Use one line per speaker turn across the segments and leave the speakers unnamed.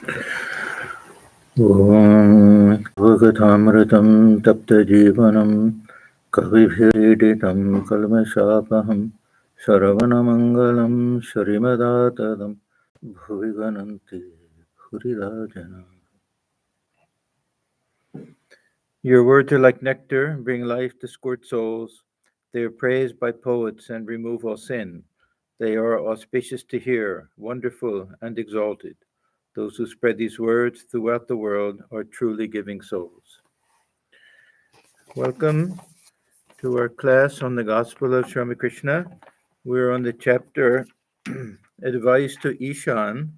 Om Bhagavatamritam Tapta Jivanam Kavibhiriditam Kalmashapaham Sarvanamangalam Shrimadatatam Bhuvigananti Bhurirajana. Your words are like nectar, bring life to squirt souls. They are praised by poets and remove all sin. They are auspicious to hear, wonderful and exalted. Those who spread these words throughout the world are truly giving souls. Welcome to our class on the Gospel of Ramakrishna. We're on the chapter Advice to Ishan,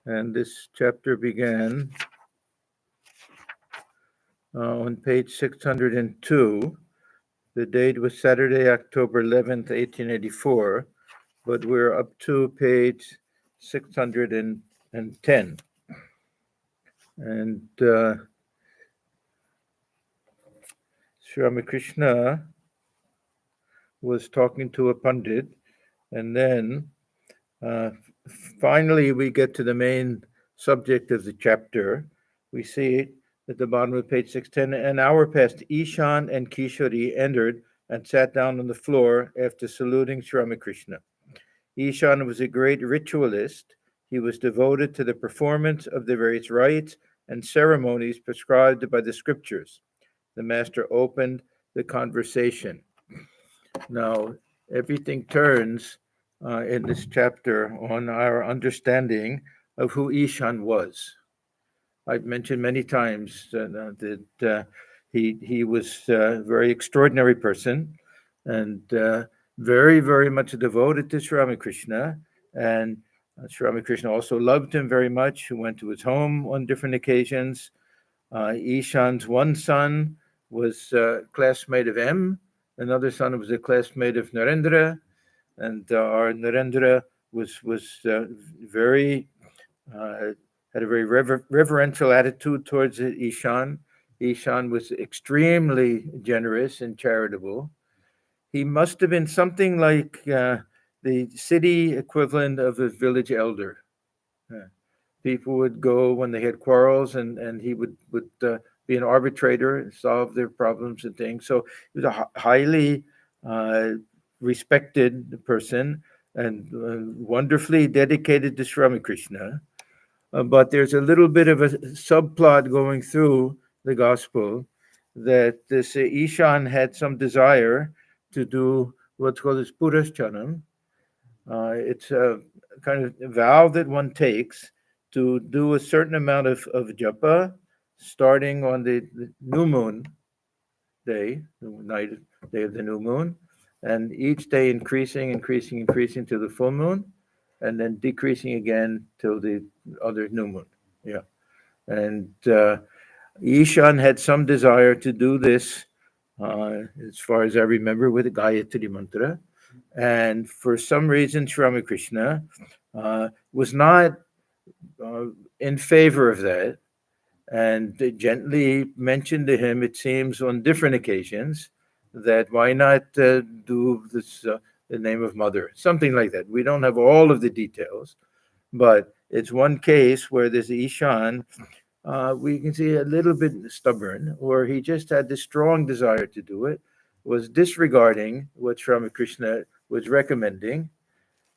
and this chapter began on page 602. The date was Saturday, October 11th, 1884, but we're up to page 610. And Sri Ramakrishna was talking to a pundit, and then finally we get to the main subject of the chapter. We see at the bottom of page 610, an hour passed. Ishan and Kishori entered and sat down on the floor after saluting Sri Ramakrishna. Ishan was a great ritualist. He was devoted to the performance of the various rites and ceremonies prescribed by the scriptures. The master opened the conversation. Now, everything turns in this chapter on our understanding of who Ishan was. I've mentioned many times that he was a very extraordinary person and very, very much devoted to Sri Ramakrishna. And Sri Ramakrishna also loved him very much, who went to his home on different occasions. Ishan's one son was a classmate of M. Another son was a classmate of Narendra. And our Narendra was very had a very reverential attitude towards Ishan. Ishan was extremely generous and charitable. He must have been something like the city equivalent of a village elder. People would go when they had quarrels, and he would be an arbitrator and solve their problems and things. So he was a highly respected person and wonderfully dedicated to Sri Ramakrishna. But there's a little bit of a subplot going through the gospel that this Ishan had some desire to do what's called as Purashcharam. It's a kind of vow that one takes to do a certain amount of japa, starting on the new moon day, the day of the new moon, and each day increasing to the full moon, and then decreasing again till the other new moon. Yeah. And Ishan had some desire to do this, as far as I remember, with the Gayatri Mantra. And for some reason, Sri Ramakrishna was not in favor of that, and gently mentioned to him, it seems, on different occasions, that why not do this the name of mother, something like that. We don't have all of the details, but it's one case where there's Ishan, we can see a little bit stubborn, or he just had this strong desire to do it, was disregarding what Sri Ramakrishna was recommending,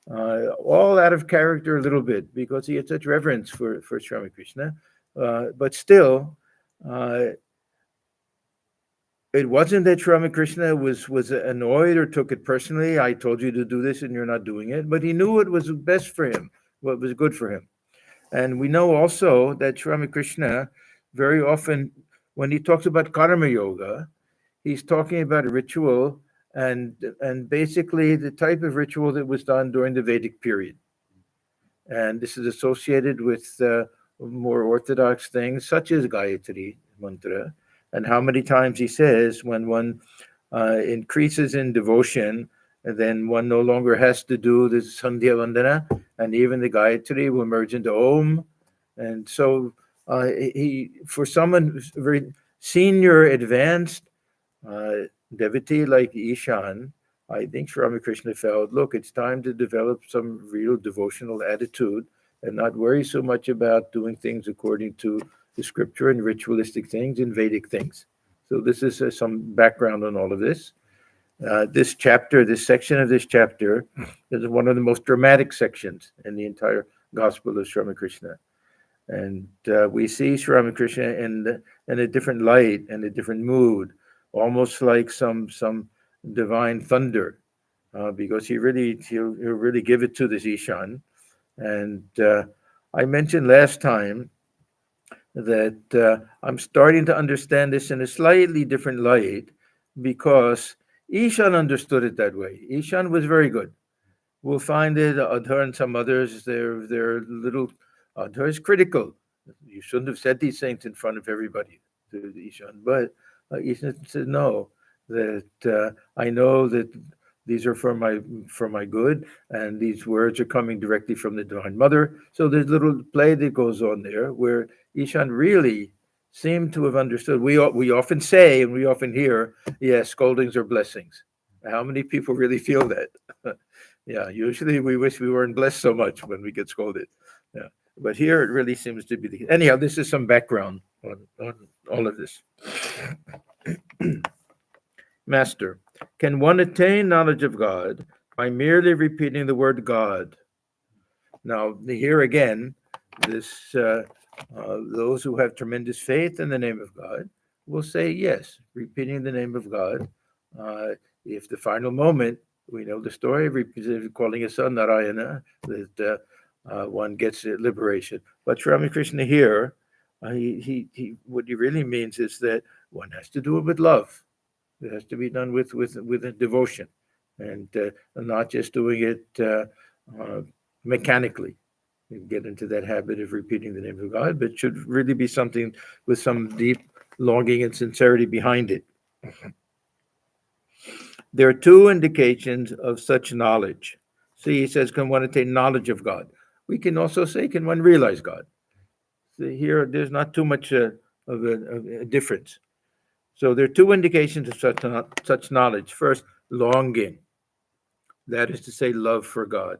all out of character a little bit, because he had such reverence for Sri Ramakrishna. But still, it wasn't that Sri Ramakrishna was annoyed or took it personally. I told you to do this and you're not doing it. But he knew what was best for him, what was good for him. And we know also that Sri Ramakrishna, very often, when he talks about karma yoga, he's talking about a ritual and basically the type of ritual that was done during the Vedic period. And this is associated with more orthodox things, such as Gayatri Mantra, and how many times he says when one increases in devotion, then one no longer has to do the Sandhya Vandana, and even the Gayatri will merge into Om. And so he, for someone very senior, advanced devotee like Ishan, I think Sri Ramakrishna felt, look, it's time to develop some real devotional attitude and not worry so much about doing things according to the scripture and ritualistic things and Vedic things. So this is some background on all of this. This chapter, this section of this chapter, is one of the most dramatic sections in the entire Gospel of Sri Ramakrishna. And we see Sri Ramakrishna in a different light and a different mood, almost like some divine thunder, because he'll really give it to this Ishan. And I mentioned last time that I'm starting to understand this in a slightly different light, because Ishan understood it that way. Ishan was very good. We'll find it, Adhar and some others, they're little, Adhar is critical. You shouldn't have said these things in front of everybody to Ishan. But Ishan said, no, that I know that these are for my good, and these words are coming directly from the Divine Mother. So there's a little play that goes on there where Ishan really seemed to have understood. We often say and we often hear, yes, scoldings are blessings. How many people really feel that? Yeah, usually we wish we weren't blessed so much when we get scolded. Yeah, but here it really seems to be the case. Anyhow, this is some background on all of this. Master, can one attain knowledge of God by merely repeating the word God? Now, here again, those who have tremendous faith in the name of God will say yes, repeating the name of God. If the final moment, we know the story, calling his son Narayana, that one gets liberation. But Sri Ramakrishna here, what he really means is that one has to do it with love. It has to be done with a devotion, and not just doing it mechanically. You get into that habit of repeating the name of God, but it should really be something with some deep longing and sincerity behind it. There are two indications of such knowledge. See, he says, can one attain knowledge of God? We can also say, can one realize God? See, here, there's not too much of a difference. So there are two indications of such knowledge. First, longing. That is to say, love for God.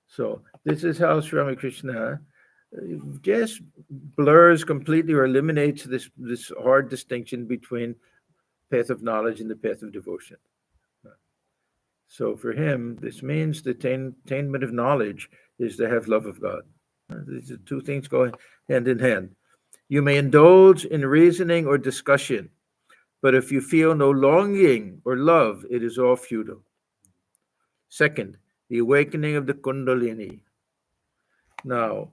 So this is how Sri Ramakrishna just blurs completely or eliminates this hard distinction between path of knowledge and the path of devotion. So for him, this means the attainment of knowledge is to have love of God. These are two things going hand in hand. You may indulge in reasoning or discussion, but if you feel no longing or love, it is all futile. Second, the awakening of the Kundalini. Now,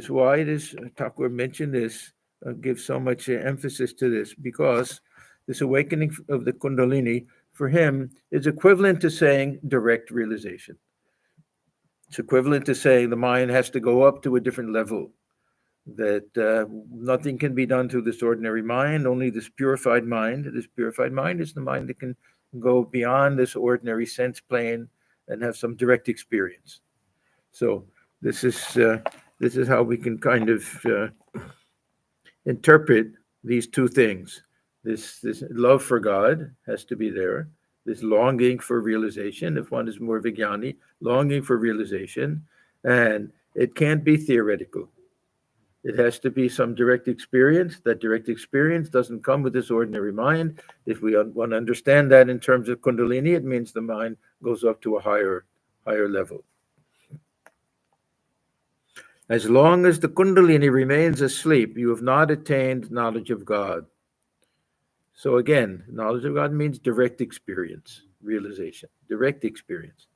why this Thakur mentioned this, gives so much emphasis to this, because this awakening of the Kundalini for him is equivalent to saying direct realization. It's equivalent to saying the mind has to go up to a different level, that nothing can be done through this ordinary mind, only this purified mind. This purified mind is the mind that can go beyond this ordinary sense plane and have some direct experience. So this is how we can kind of interpret these two things. This love for God has to be there. This longing for realization, if one is more vijnani, longing for realization, and it can't be theoretical. It has to be some direct experience. That direct experience doesn't come with this ordinary mind. If we want to understand that in terms of Kundalini, it means the mind goes up to a higher level. As long as the Kundalini remains asleep, you have not attained knowledge of God. So again, knowledge of God means direct experience, realization, direct experience.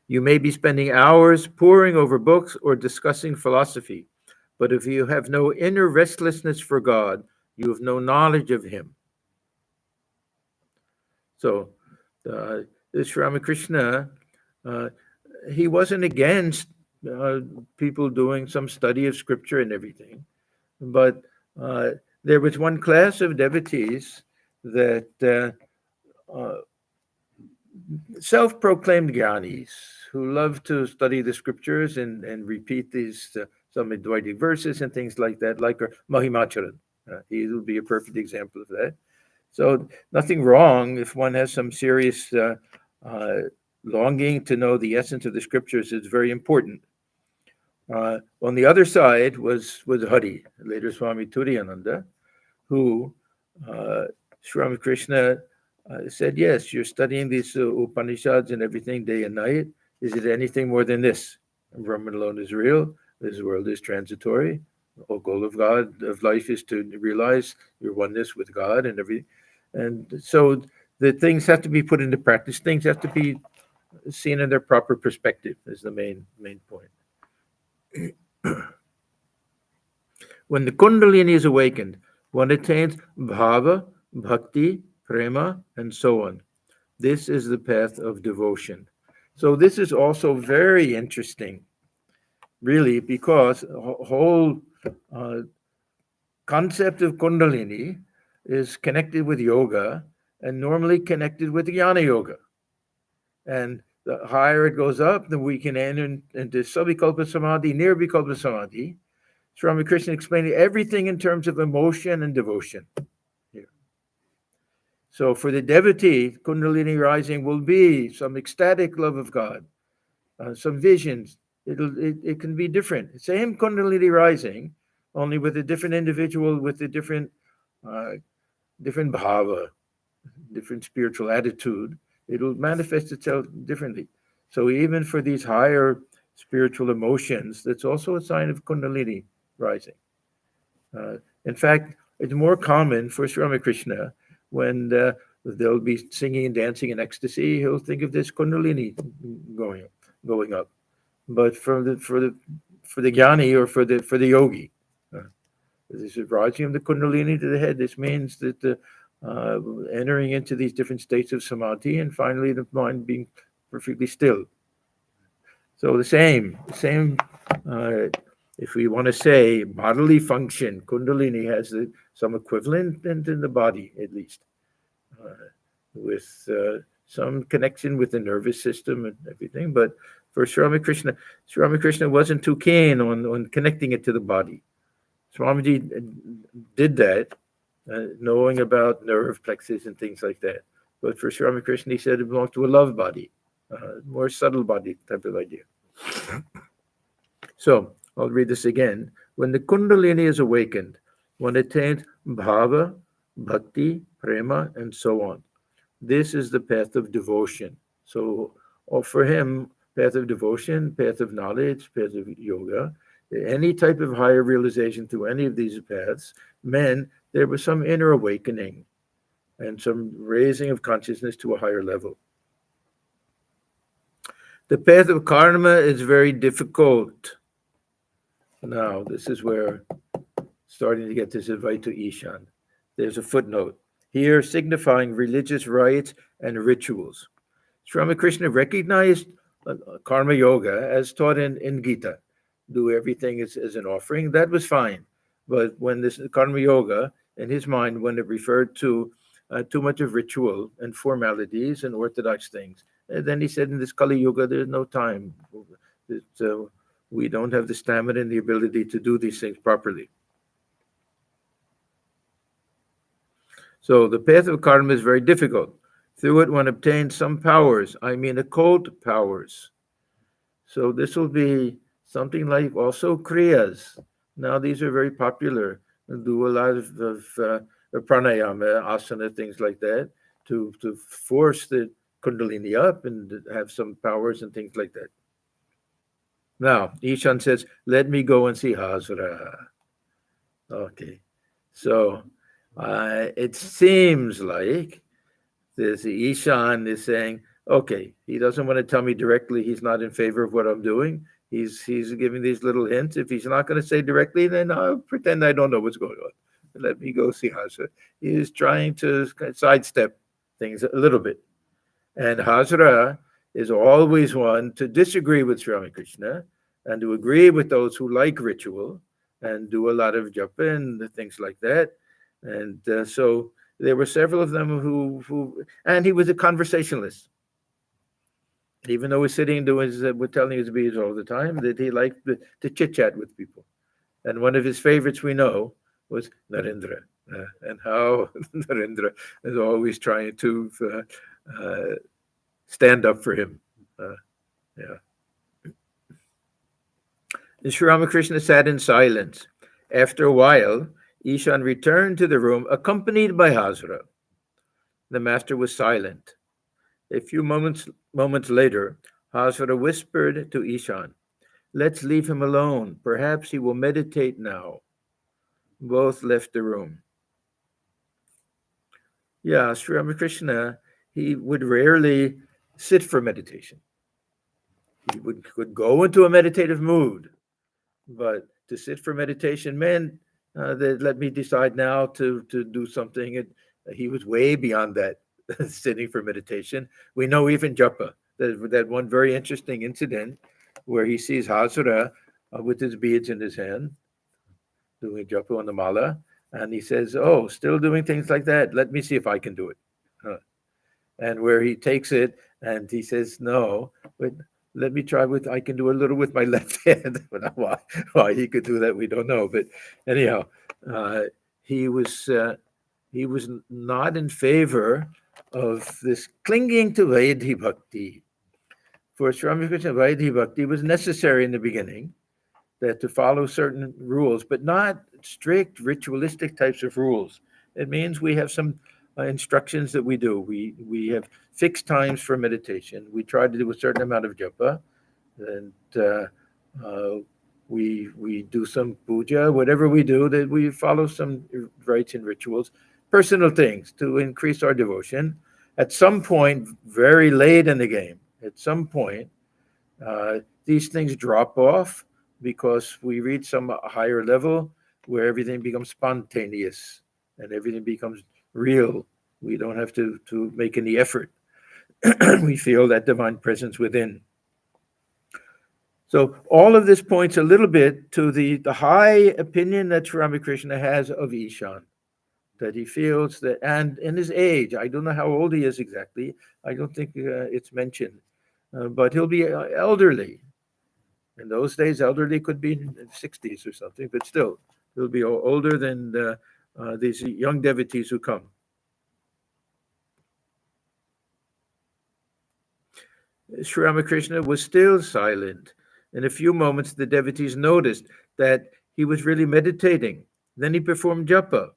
You may be spending hours poring over books or discussing philosophy, but if you have no inner restlessness for God, you have no knowledge of Him. So, Sri Ramakrishna, he wasn't against people doing some study of scripture and everything, but there was one class of devotees that self-proclaimed jnanis who love to study the scriptures and repeat these some Advaitic verses and things like that, like Mahimacharan. He will be a perfect example of that. So nothing wrong if one has some serious longing to know the essence of the scriptures. It's very important. On the other side was Hari, later Swami Turiyananda, who Sri Ramakrishna said, yes, you're studying these Upanishads and everything day and night. Is it anything more than this? Brahman alone is real. This world is transitory. The whole goal of God, of life, is to realize your oneness with God and everything. And so the things have to be put into practice. Things have to be seen in their proper perspective is the main point. When the Kundalini is awakened, one attains bhava, bhakti, prema, and so on. This is the path of devotion. So this is also very interesting, really, because the whole concept of Kundalini is connected with yoga and normally connected with jnana yoga. And the higher it goes up, the we can enter into savikalpa samadhi, nirvikalpa samadhi. Sri Ramakrishna explaining everything in terms of emotion and devotion here. So for the devotee, Kundalini rising will be some ecstatic love of God, some visions. It can be different. Same Kundalini rising, only with a different individual with a different bhava, different spiritual attitude. It'll manifest itself differently. So even for these higher spiritual emotions, that's also a sign of Kundalini rising. In fact, it's more common for Sri Ramakrishna when they'll be singing and dancing in ecstasy. He'll think of this Kundalini going up. But for the jnani or for the yogi, this is rising of the Kundalini to the head. This means that entering into these different states of samadhi and finally the mind being perfectly still. So the same. If we want to say bodily function, Kundalini has some equivalent in the body, at least, with some connection with the nervous system and everything. But for Sri Ramakrishna wasn't too keen on connecting it to the body. Swamiji did that, knowing about nerve plexus and things like that. But for Sri Ramakrishna, he said it belonged to a love body, more subtle body type of idea. So I'll read this again. When the Kundalini is awakened, one attains bhava, bhakti, prema, and so on. This is the path of devotion. So for him, path of devotion, path of knowledge, path of yoga, any type of higher realization through any of these paths meant there was some inner awakening and some raising of consciousness to a higher level. The path of karma is very difficult. Now, this is where starting to get this advice to Ishan. There's a footnote here signifying religious rites and rituals. Sri Ramakrishna recognized karma yoga as taught in Gita. Do everything as an offering. That was fine. But when this karma yoga, in his mind, when it referred to too much of ritual and formalities and orthodox things, and then he said in this Kali Yuga, there's no time. We don't have the stamina and the ability to do these things properly. So the path of karma is very difficult. Through it, one obtains some powers, occult powers. So this will be something like also kriyas. Now these are very popular. And do a lot of pranayama, asana, things like that, to force the Kundalini up and have some powers and things like that. Now, Ishan says, let me go and see Hazra. Okay. So it seems like this Ishan is saying, okay, he doesn't want to tell me directly he's not in favor of what I'm doing. He's giving these little hints. If he's not going to say directly, then I'll pretend I don't know what's going on. Let me go see Hazra. He is trying to sidestep things a little bit. And Hazra is always one to disagree with Sri Ramakrishna and to agree with those who like ritual and do a lot of japa and things like that. And so there were several of them who and he was a conversationalist. Even though he's sitting doing we're telling his beads all the time, that he liked to chit chat with people. And one of his favorites we know was Narendra, and how Narendra is always trying to stand up for him. Yeah. Sri Ramakrishna sat in silence. After a while, Ishan returned to the room accompanied by Hazra. The master was silent. A few moments later, Hazra whispered to Ishan, "Let's leave him alone. Perhaps he will meditate now." Both left the room. Yeah, Sri Ramakrishna, he would rarely sit for meditation. He could go into a meditative mood, but to sit for meditation meant that let me decide now to do something. He was way beyond that, sitting for meditation. We know even japa, that one very interesting incident where he sees Hazara with his beads in his hand, doing japa on the mala, and he says, "Oh, still doing things like that. Let me see if I can do it." And where he takes it and he says, "No, but let me try with, I can do a little with my left hand." Why he could do that, we don't know. But anyhow, uh, he was uh, he was not in favor of this clinging to Vaidhi Bhakti. For Swami Krishna, Vaidhi Bhakti was necessary in the beginning, that to follow certain rules, but not strict ritualistic types of rules. It means we have some instructions that we do. We have fixed times for meditation. We try to do a certain amount of japa, and uh, we do some puja. Whatever we do, that we follow some rites and rituals, personal things to increase our devotion. At some point, very late in the game, at some point, these things drop off because we reach some higher level where everything becomes spontaneous and everything becomes real. We don't have to make any effort. We feel that divine presence within. So all of this points a little bit to the high opinion that Sri Ramakrishna has of Ishan, that he feels that, and in his age, I don't know how old he is exactly. I don't think it's mentioned, but he'll be elderly. In those days, elderly could be in the 60s or something, but still, he'll be older than these young devotees who come. Sri Ramakrishna was still silent. In a few moments, the devotees noticed that he was really meditating. Then he performed japa.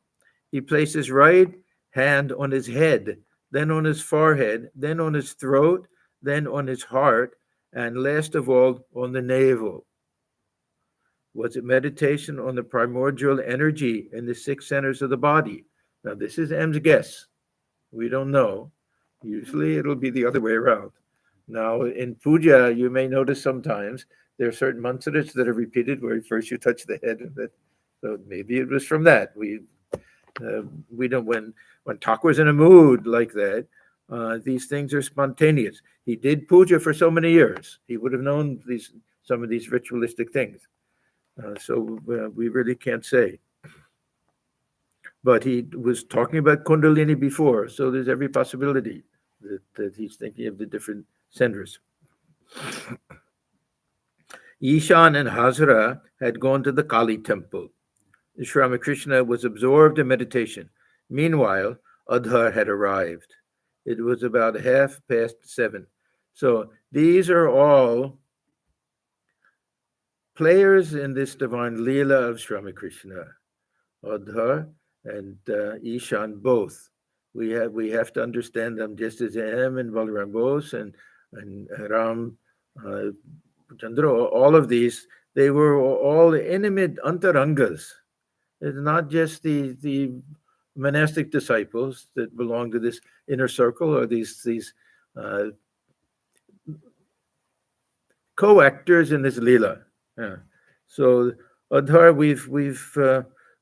He placed his right hand on his head, then on his forehead, then on his throat, then on his heart, and last of all, on the navel. Was it meditation on the primordial energy in the six centers of the body? Now, this is M's guess. We don't know. Usually it'll be the other way around. Now, in puja, you may notice sometimes there are certain mantras that are repeated where first you touch the head. So maybe it was from that. We don't, when Thakur's in a mood like that, these things are spontaneous. He did puja for so many years. He would have known some of these ritualistic things. So we really can't say. But he was talking about Kundalini before, so there's every possibility that he's thinking of the different centers. Ishan and Hazra had gone to the Kali temple. Sri Ramakrishna was absorbed in meditation. Meanwhile, Adhar had arrived. It was about 7:30. So these are all players in this divine Leela of Sri Ramakrishna. Adhar and Ishan both. We have to understand them just as M and Balaram Bose and Ram Chandra. All of these, they were all intimate antarangas. It's not just the monastic disciples that belong to this inner circle or these uh, co-actors in this lila. Yeah. So Adhar,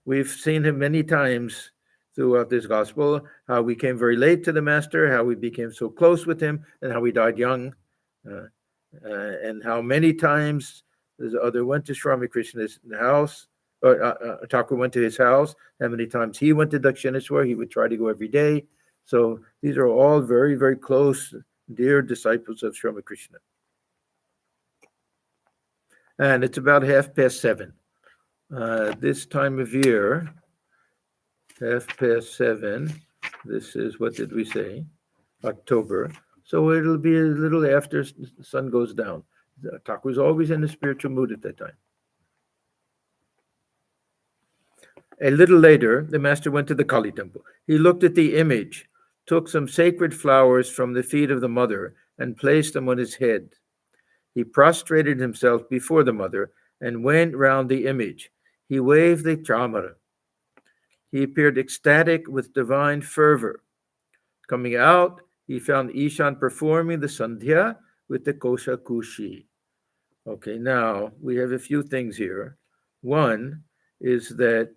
we've seen him many times throughout this gospel. How we came very late to the master, how we became so close with him, and how we died young, and how many times the other went to Swami Krishna's house. Or Thakur went to his house. How many times he went to Dakshineswar? He would try to go every day. So these are all very, very close, dear disciples of Swami Krishna. And it's about 7:30. This time of year, 7:30. This is, what did we say? October. So it'll be a little after the sun goes down. Thakur was always in a spiritual mood at that time. A little later, the master went to the Kali temple. He looked at the image, took some sacred flowers from the feet of the mother, and placed them on his head. He prostrated himself before the mother and went round the image. He waved the chamara. He appeared ecstatic with divine fervor. Coming out, he found Ishan performing the Sandhya with the Kosha Kushi. Okay, now we have a few things here. One is that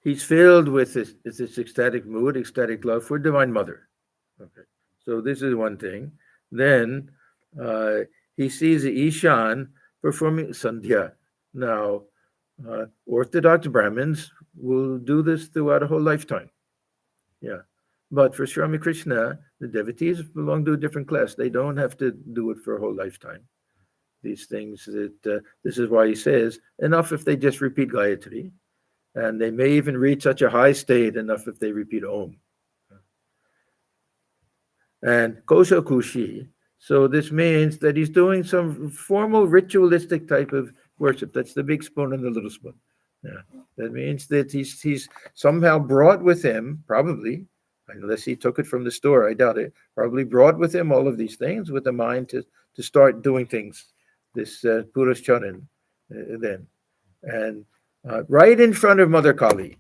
he's filled with this ecstatic mood, ecstatic love for Divine Mother. Okay, so this is one thing. Then he sees Ishan performing Sandhya. Now, Orthodox Brahmins will do this throughout a whole lifetime. Yeah. But for Sri Ramakrishna, the devotees belong to a different class. They don't have to do it for a whole lifetime. These things that, this is why he says, enough if they just repeat Gayatri. And they may even reach such a high state, enough if they repeat Om. And Kosha Kushi. So this means that he's doing some formal ritualistic type of worship. That's the big spoon and the little spoon. Yeah. That means that he's somehow brought with him, probably, unless he took it from the store, I doubt it, probably brought with him all of these things with the mind to start doing things, this Purush Charan then. And right in front of Mother Kali,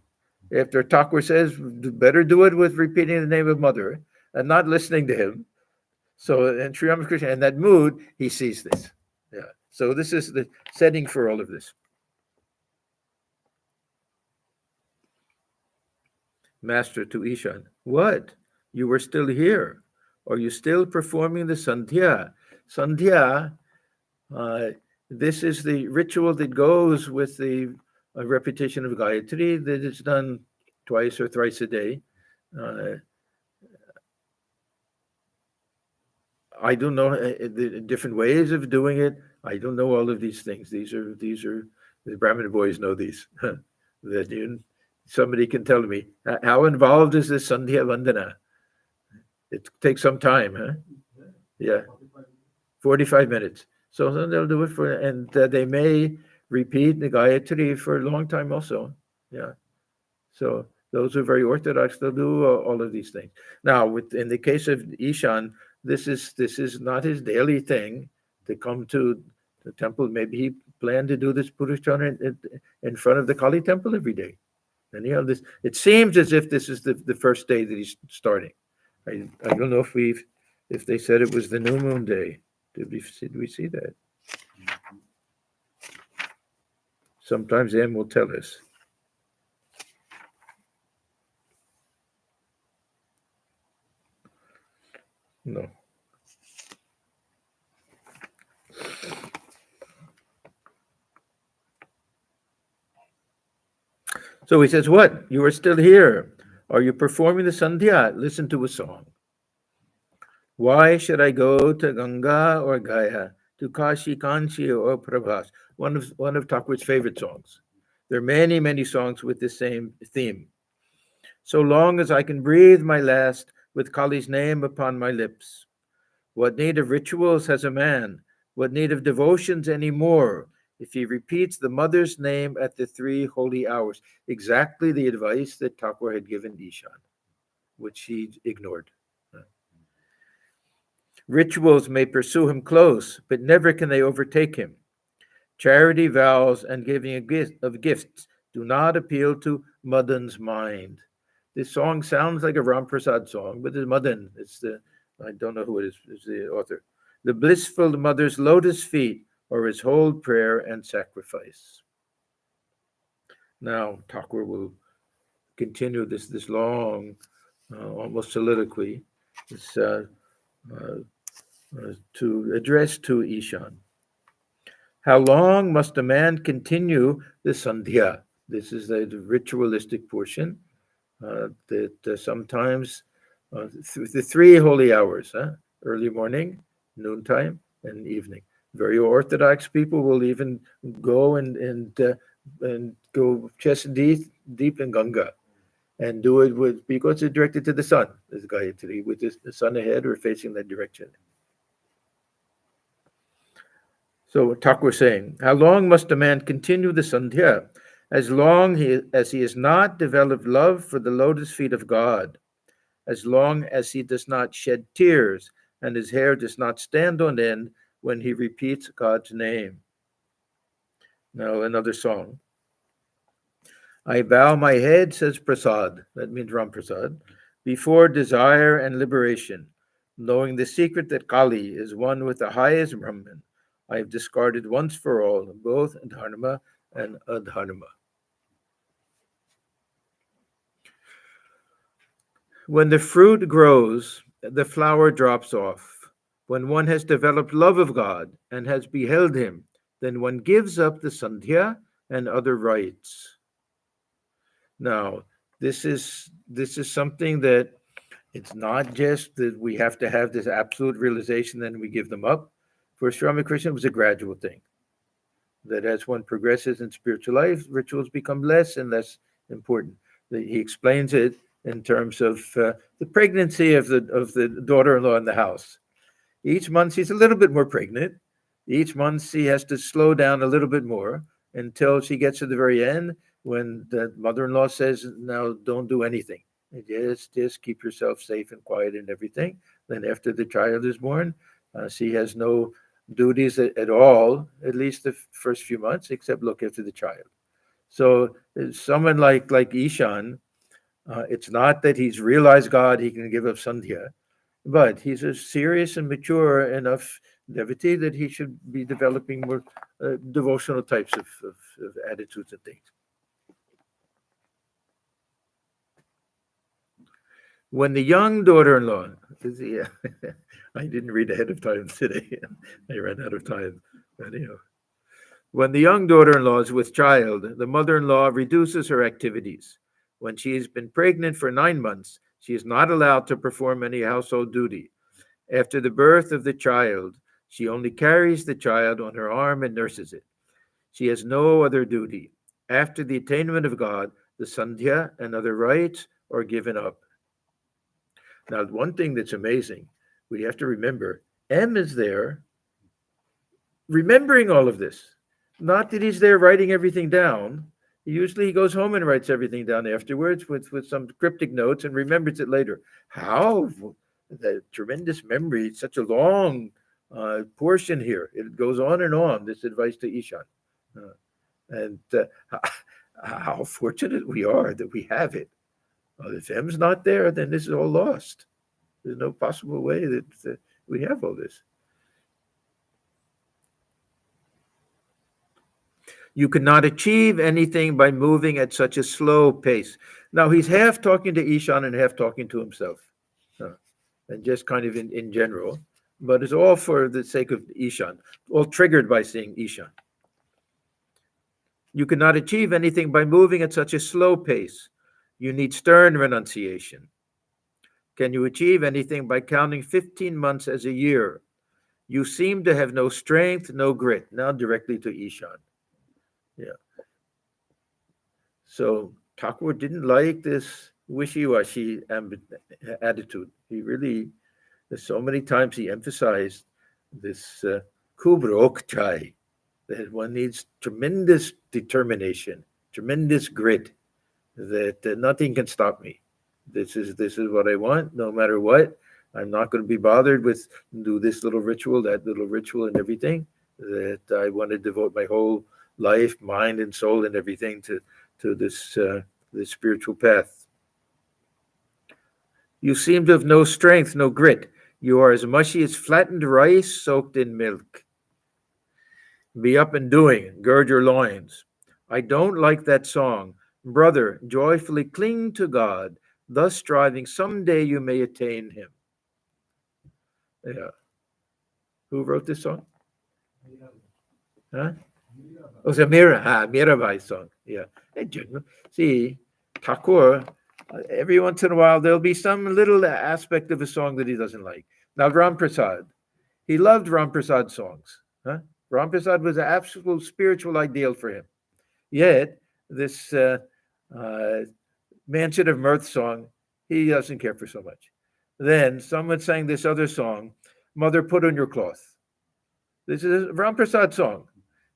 after Thakur says, better do it with repeating the name of Mother and not listening to him. So, and Sri Ramakrishna, in that mood, he sees this. Yeah. So this is the setting for all of this. Master to Ishan, what? You were still here? Are you still performing the Sandhya? Sandhya, this is the ritual that goes with the repetition of Gayatri that is done twice or thrice a day. I don't know the different ways of doing it. I don't know all of these things. These are the Brahmin boys know these. That somebody can tell me how involved is this Sandhya Vandana. It takes some time, huh? Yeah, 45 minutes. So then they'll do it for, and they may repeat the Gayatri for a long time also. Yeah. So those who are very orthodox, they'll do all of these things. Now, in the case of Ishan, this is not his daily thing to come to the temple. Maybe he planned to do this Purusharana in front of the Kali temple every day. And this. It seems as if this is the first day that he's starting. I don't know if they said it was the new moon day. Did we see that? Sometimes M will tell us. No. So he says, what? You are still here. Are you performing the Sandhya? Listen to a song. Why should I go to Ganga or Gaya, to Kashi, Kanchi, or Prabhas? One of Thakur's favorite songs. There are many, many songs with the same theme. So long as I can breathe my last with Kali's name upon my lips. What need of rituals has a man? What need of devotions any more? If he repeats the mother's name at the 3 holy hours. Exactly the advice that Thakur had given Ishan, which he ignored. Rituals may pursue him close, but never can they overtake him. Charity vows and giving of gifts do not appeal to Madan's mind. This song sounds like a Ram Prasad song, but it's Madan. I don't know who it is. It's the author. The blissful mother's lotus feet are his whole prayer and sacrifice. Now Thakur will continue this long, almost soliloquy, to address to Ishan. How long must a man continue the Sandhya? This is the ritualistic portion that sometimes the 3 holy hours, early morning, noontime, and evening. Very orthodox people will even go and go chest deep in Ganga and do it because it's directed to the sun, as Gayatri, with the sun ahead or facing that direction. So Thakur was saying, how long must a man continue the Sandhya? As long as he has not developed love for the lotus feet of God, as long as he does not shed tears and his hair does not stand on end when he repeats God's name. Now, another song. I bow my head, says Prasad, that means Ram Prasad, before desire and liberation, knowing the secret that Kali is one with the highest Brahman. I have discarded once for all both dharma and adharma. When the fruit grows, the flower drops off. When one has developed love of God and has beheld him, then one gives up the Sandhya and other rites. Now, this is something that it's not just that we have to have this absolute realization, then we give them up. For Sri Ramakrishna, it was a gradual thing. That as one progresses in spiritual life, rituals become less and less important. He explains it in terms of the pregnancy of the daughter-in-law in the house. Each month she's a little bit more pregnant. Each month she has to slow down a little bit more until she gets to the very end when the mother-in-law says, "Now don't do anything. Just keep yourself safe and quiet and everything." Then after the child is born, she has no duties at all, at least the first few months, except look after the child. So someone like Ishan, it's not that he's realized God, he can give up Sandhya, but he's a serious and mature enough devotee that he should be developing more devotional types of attitudes and things. When the young daughter-in-law, yeah, I didn't read ahead of time today. I ran out of time. But anyhow, when the young daughter-in-law is with child, the mother-in-law reduces her activities. When she has been pregnant for 9 months, she is not allowed to perform any household duty. After the birth of the child, she only carries the child on her arm and nurses it. She has no other duty. After the attainment of God, the Sandhya and other rites are given up. Now, one thing that's amazing, we have to remember, M is there remembering all of this. Not that he's there writing everything down. Usually he goes home and writes everything down afterwards with some cryptic notes and remembers it later. How? The tremendous memory, it's such a long portion here. It goes on, this advice to Ishan. And how fortunate we are that we have it. If M's not there, then this is all lost. There's no possible way that we have all this. You cannot achieve anything by moving at such a slow pace. Now, he's half talking to Ishan and half talking to himself, and just kind of in general, but it's all for the sake of Ishan, all triggered by seeing Ishan. You cannot achieve anything by moving at such a slow pace. You need stern renunciation. Can you achieve anything by counting 15 months as a year? You seem to have no strength, no grit. Now directly to Ishan. Yeah. So Thakur didn't like this wishy-washy attitude. He really, so many times he emphasized this kubrok chai, that one needs tremendous determination, tremendous grit, that nothing can stop me. This is what I want, no matter what. I'm not going to be bothered with do this little ritual, that little ritual, and everything. That I want to devote my whole life, mind, and soul, and everything to this spiritual path. You seem to have no strength, no grit. You are as mushy as flattened rice soaked in milk. Be up and doing, gird your loins. I don't like that song. Brother, joyfully cling to God, thus striving someday you may attain him. Yeah. Who wrote this song? Huh? Oh, it's a Mirabai's song. Yeah. See, Thakur, every once in a while, there'll be some little aspect of a song that he doesn't like. Now, Ram Prasad, he loved Ram Prasad songs. Huh? Ram Prasad was an absolute spiritual ideal for him. Yet, this Mansion of Mirth song, he doesn't care for so much. Then someone sang this other song, Mother, Put on Your Cloth. This is a Ram Prasad song.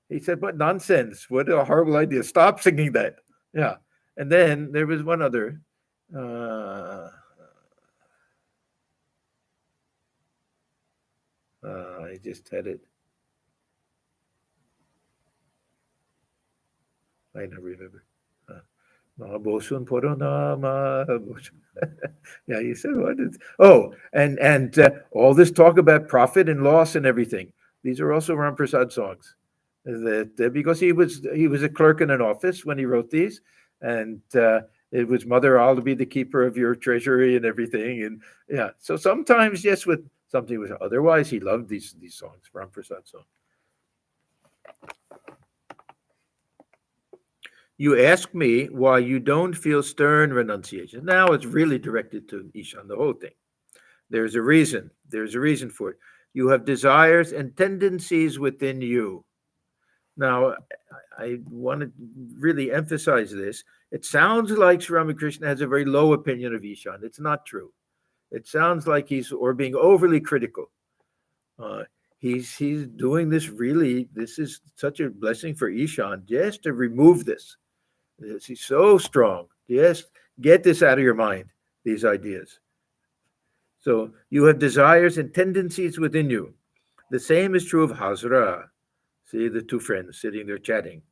He said, what nonsense. What a horrible idea. Stop singing that. Yeah. And then there was one other. I just had it. I don't remember. Mahabosun Puranama. Yeah, you said what? And all this talk about profit and loss and everything. These are also Ram Prasad songs. That because he was a clerk in an office when he wrote these, and it was Mother, I'll be the keeper of your treasury and everything, and yeah. So sometimes yes, with something was otherwise he loved these songs, Ram Prasad songs. You ask me why you don't feel stern renunciation. Now it's really directed to Ishan, the whole thing. There's a reason. There's a reason for it. You have desires and tendencies within you. Now, I want to really emphasize this. It sounds like Sri Ramakrishna has a very low opinion of Ishan. It's not true. It sounds like he's being overly critical. He's doing this really. This is such a blessing for Ishan just to remove this. He's so strong. Just get this out of your mind, these ideas. So you have desires and tendencies within you. The same is true of Hazra. See the two friends sitting there chatting.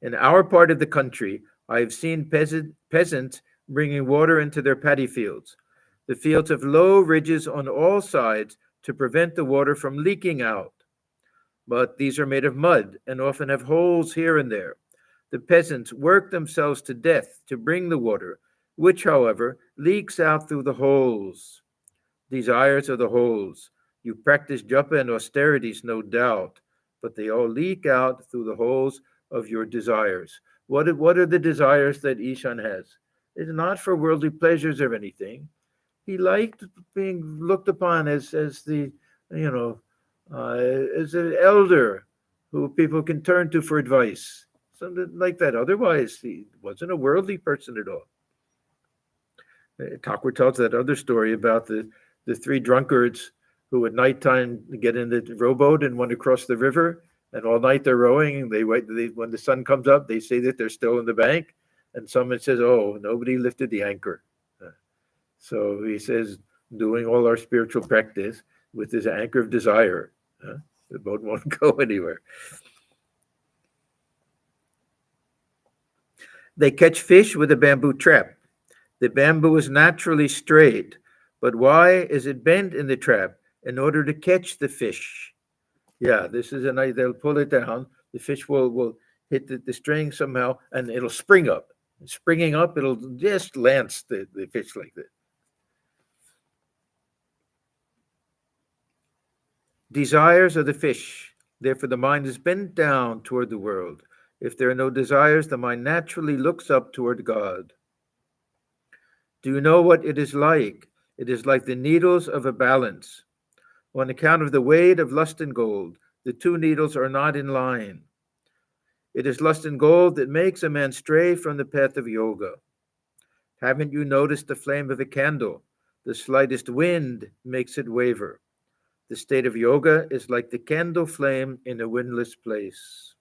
In our part of the country, I have seen peasants bringing water into their paddy fields. The fields have low ridges on all sides to prevent the water from leaking out. But these are made of mud and often have holes here and there. The peasants work themselves to death to bring the water, which, however, leaks out through the holes. Desires are the holes. You practice japa and austerities, no doubt, but they all leak out through the holes of your desires. What are the desires that Ishan has? It's not for worldly pleasures or anything. He liked being looked upon as the, as an elder who people can turn to for advice. Something like that. Otherwise, he wasn't a worldly person at all. Thakur tells that other story about the three drunkards who at nighttime get in the rowboat and want to cross the river, and all night they're rowing, and they wait. When the sun comes up, they say that they're still in the bank, and someone says, "Oh, nobody lifted the anchor." So he says, doing all our spiritual practice with this anchor of desire, the boat won't go anywhere. They catch fish with a bamboo trap. The bamboo is naturally straight, but why is it bent in the trap? In order to catch the fish. Yeah, this is they'll pull it down. The fish will hit the string somehow, and it'll spring up. Springing up, it'll just lance the fish like that. Desires are the fish. Therefore, the mind is bent down toward the world. If there are no desires, the mind naturally looks up toward God. Do you know what it is like? It is like the needles of a balance. On account of the weight of lust and gold, the two needles are not in line. It is lust and gold that makes a man stray from the path of yoga. Haven't you noticed the flame of a candle? The slightest wind makes it waver. The state of yoga is like the candle flame in a windless place.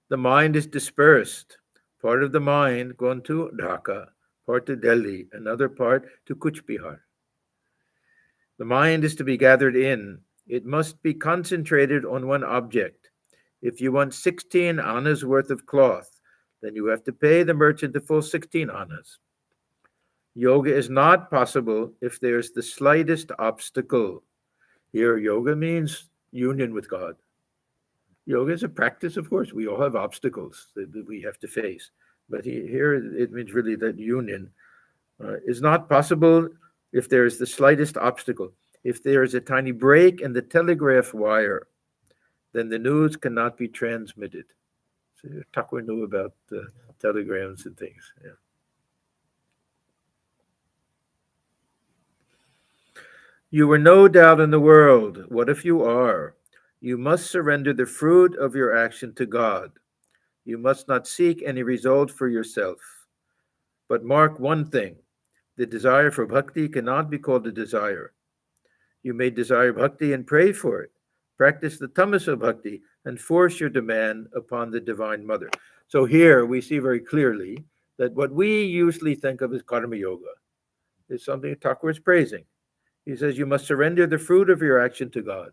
The mind is dispersed. Part of the mind gone to Dhaka, part to Delhi, another part to Kuch Bihar. The mind is to be gathered in. It must be concentrated on one object. If you want 16 annas worth of cloth, then you have to pay the merchant the full 16 annas. Yoga is not possible if there's the slightest obstacle. Here, yoga means union with God. Yoga is a practice, of course. We all have obstacles that we have to face. But here it means really that union is not possible if there is the slightest obstacle. If there is a tiny break in the telegraph wire, then the news cannot be transmitted. So Thakur knew about telegrams and things. Yeah. You were no doubt in the world. What if you are? You must surrender the fruit of your action to God. You must not seek any result for yourself. But mark one thing, the desire for bhakti cannot be called a desire. You may desire bhakti and pray for it. Practice the tamas of bhakti and force your demand upon the Divine Mother. So here we see very clearly that what we usually think of as karma yoga is something Thakur is praising. He says you must surrender the fruit of your action to God.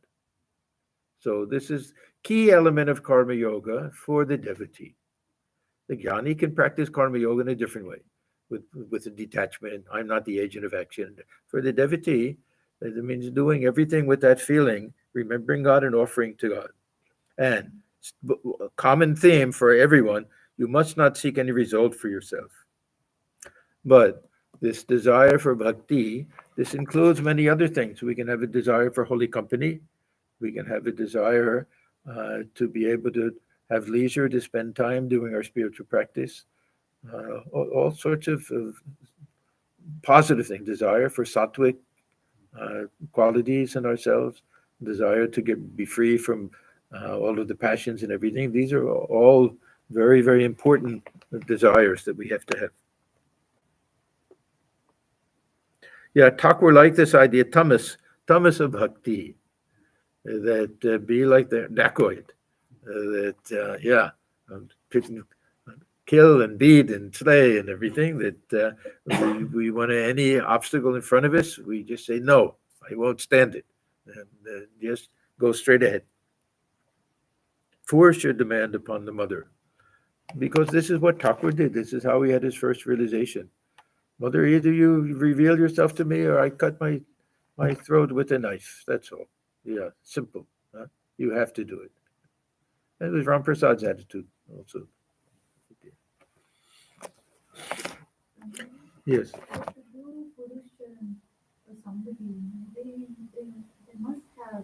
So this is key element of karma yoga for the devotee. The jnani can practice karma yoga in a different way, with a detachment. I'm not the agent of action. For the devotee, it means doing everything with that feeling, remembering God and offering to God. And a common theme for everyone, you must not seek any result for yourself. But this desire for bhakti, this includes many other things. We can have a desire for holy company. We can have a desire to be able to have leisure to spend time doing our spiritual practice. All sorts of positive things. Desire for sattvic qualities in ourselves. Desire to be free from all of the passions and everything. These are all very, very important desires that we have to have. Yeah, Thakur liked this idea, tamas of bhakti, that be like the dacoit, kill and beat and slay and everything, that we want any obstacle in front of us, we just say, no, I won't stand it. And just go straight ahead. Force your demand upon the mother. Because this is what Thakur did. This is how he had his first realization. Mother, either you reveal yourself to me or I cut my throat with a knife. That's all. Yeah, simple. Huh? You have to do it. And it was Ram Prasad's attitude also. Yes.
To do Purush for somebody, they must have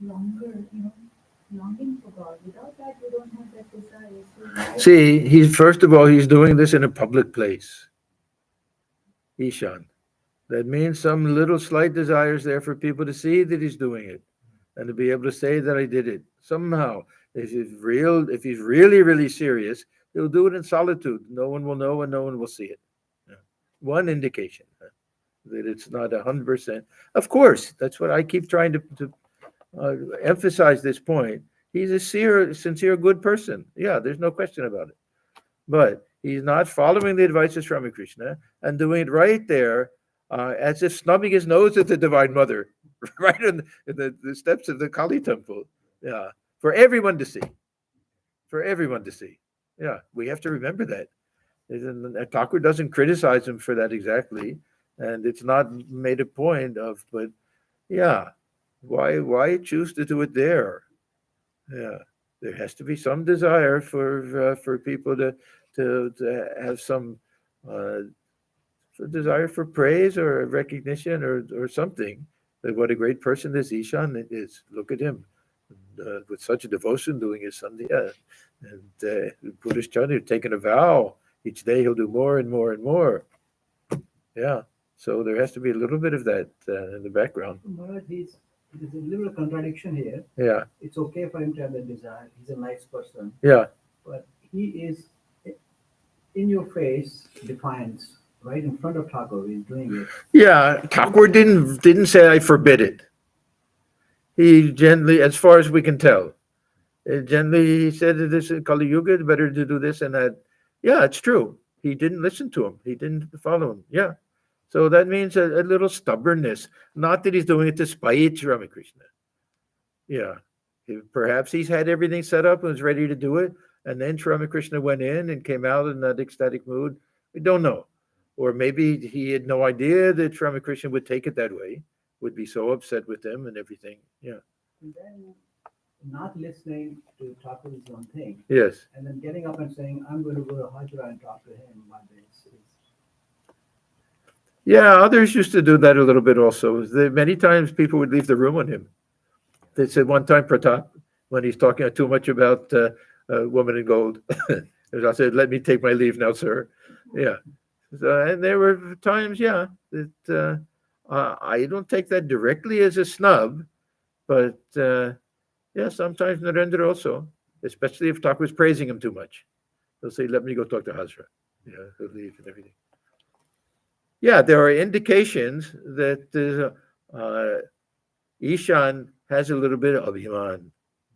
longing for God. Without that, you don't have that desire. So
see, first of all, he's doing this in a public place. Ishan. That means some little slight desires there for people to see that he's doing it and to be able to say that I did it. Somehow, if he's really, really serious, he'll do it in solitude. No one will know and no one will see it. One indication that it's not 100%. Of course, that's what I keep trying to emphasize this point. He's a sincere, good person. Yeah, there's no question about it. But he's not following the advice of Ramakrishna and doing it right there as if snubbing his nose at the Divine Mother, right in the steps of the Kali temple. Yeah, for everyone to see. For everyone to see. Yeah, we have to remember that. And Thakur doesn't criticize him for that exactly, and it's not made a point of, but yeah, why choose to do it there? Yeah, there has to be some desire for people to have some desire for praise or recognition or something. That what a great person this Ishan is. Look at him, with such a devotion doing his Sandhya, and Buddhist Chandra taking a vow. Each day he'll do more and more and more. Yeah. So there has to be a little bit of that in the background.
But there's a little contradiction here.
Yeah.
It's okay for him to have that desire. He's a nice person.
Yeah.
But he is in your face defiance, right in front of Thakur. He's doing it.
Yeah. Thakur didn't say I forbid it. He gently, as far as we can tell, he said that this is Kali Yuga, it's better to do this and that. Yeah, it's true. He didn't listen to him. He didn't follow him. Yeah. So that means a little stubbornness. Not that he's doing it to spite Ramakrishna. Yeah. Perhaps he's had everything set up and was ready to do it. And then Ramakrishna went in and came out in that ecstatic mood. We don't know. Or maybe he had no idea that Ramakrishna would take it that way, would be so upset with him and everything. Yeah.
And then not listening to Thakur is one thing.
Yes.
And then getting up and saying, I'm going to go to Hajra and talk to him one day.
Yeah, others used to do that a little bit also. Many times people would leave the room on him. They said one time, Pratap, when he's talking too much about woman in gold, I said, let me take my leave now, sir. Yeah. So, and there were times, yeah, that I don't take that directly as a snub, but yeah, sometimes Narendra also, especially if Thakur was praising him too much. He'll say, let me go talk to Hazra. Yeah, he'll leave and everything. Yeah, there are indications that Ishan has a little bit of abhiman.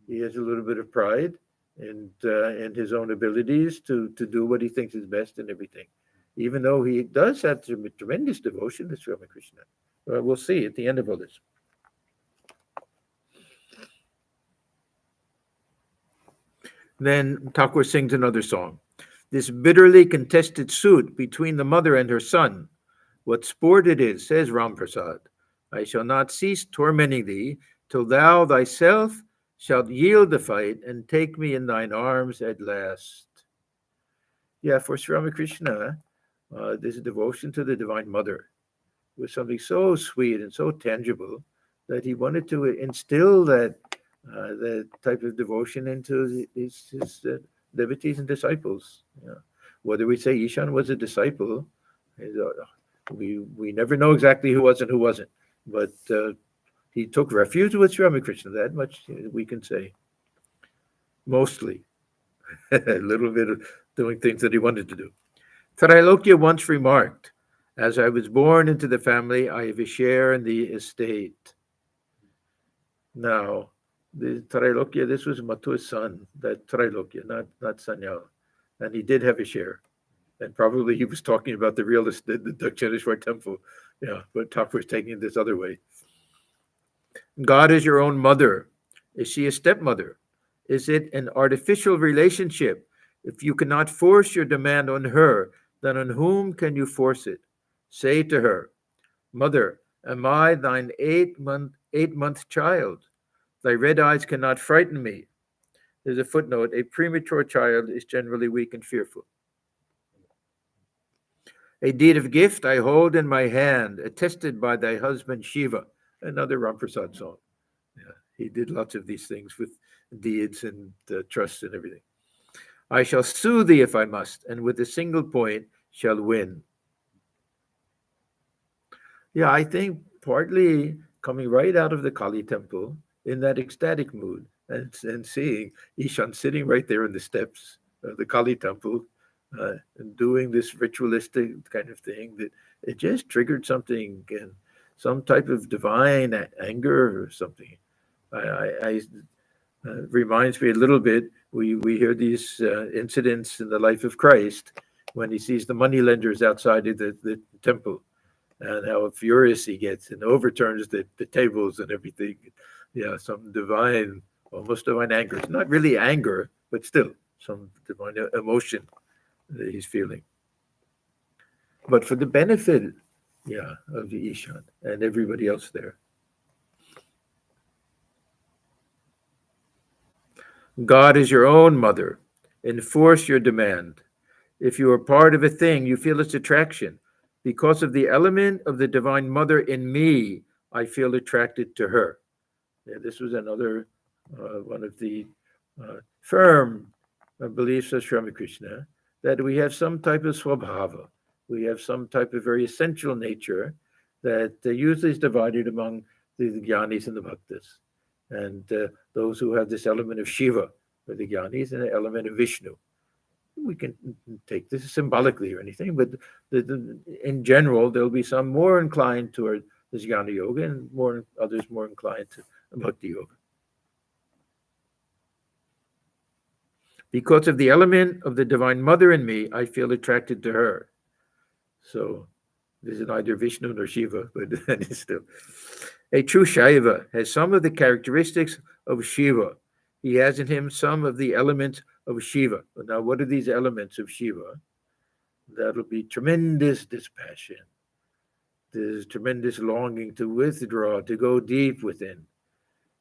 He has a little bit of pride in his own abilities to do what he thinks is best and everything, even though he does have tremendous devotion to Ramakrishna. We'll see at the end of all this. Then Thakur sings another song. This bitterly contested suit between the mother and her son, what sport it is, says Ramprasad. I shall not cease tormenting thee till thou thyself shalt yield the fight and take me in thine arms at last. Yeah, for Sri Ramakrishna, this devotion to the Divine Mother was something so sweet and so tangible that he wanted to instill that type of devotion into his devotees and disciples. Yeah. Whether we say Ishan was a disciple, we never know exactly who was and who wasn't, but he took refuge with Sri Ramakrishna. That much we can say. Mostly, a little bit of doing things that he wanted to do. Trailokya once remarked, "As I was born into the family, I have a share in the estate." Now, the Trailokya, this was Mathu's son, that Trailokya, not Sanyal, and he did have a share. And probably he was talking about the real estate, the Dakshineshwar temple. Yeah, but Thakur was taking it this other way. God is your own mother. Is she a stepmother? Is it an artificial relationship? If you cannot force your demand on her, then on whom can you force it? Say to her, Mother, am I thine eight-month child? Thy red eyes cannot frighten me. There's a footnote. A premature child is generally weak and fearful. A deed of gift I hold in my hand, attested by thy husband Shiva. Another Ramprasad song. Yeah, he did lots of these things with deeds and trusts and everything. I shall sue thee if I must, and with a single point shall win. Yeah, I think partly coming right out of the Kali temple in that ecstatic mood and seeing Ishan sitting right there in the steps of the Kali temple and doing this ritualistic kind of thing, that it just triggered something and some type of divine anger or something. I reminds me a little bit. We hear these incidents in the life of Christ when he sees the moneylenders outside of the temple, and how furious he gets and overturns the tables and everything. Yeah, some divine, almost divine anger. It's not really anger, but still some divine emotion that he's feeling. But for the benefit, yeah, of the Ishan and everybody else there. God is your own mother. Enforce your demand. If you are part of a thing, you feel its attraction. Because of the element of the Divine Mother in me, I feel attracted to her. Yeah, this was another one of the firm beliefs of Sri Ramakrishna, that we have some type of swabhava. We have some type of very essential nature that usually is divided among the jnanis and the bhaktas. And those who have this element of Shiva, or the jnanis, and an element of Vishnu. We can take this symbolically or anything, but in general, there'll be some more inclined toward this jnana yoga and others more inclined to bhakti yoga. Because of the element of the Divine Mother in me, I feel attracted to her. So this is neither Vishnu nor Shiva, but that is still. A true Shaiva has some of the characteristics of Shiva. He has in him some of the elements of Shiva. Now, what are these elements of Shiva? That'll be tremendous dispassion. There's tremendous longing to withdraw, to go deep within,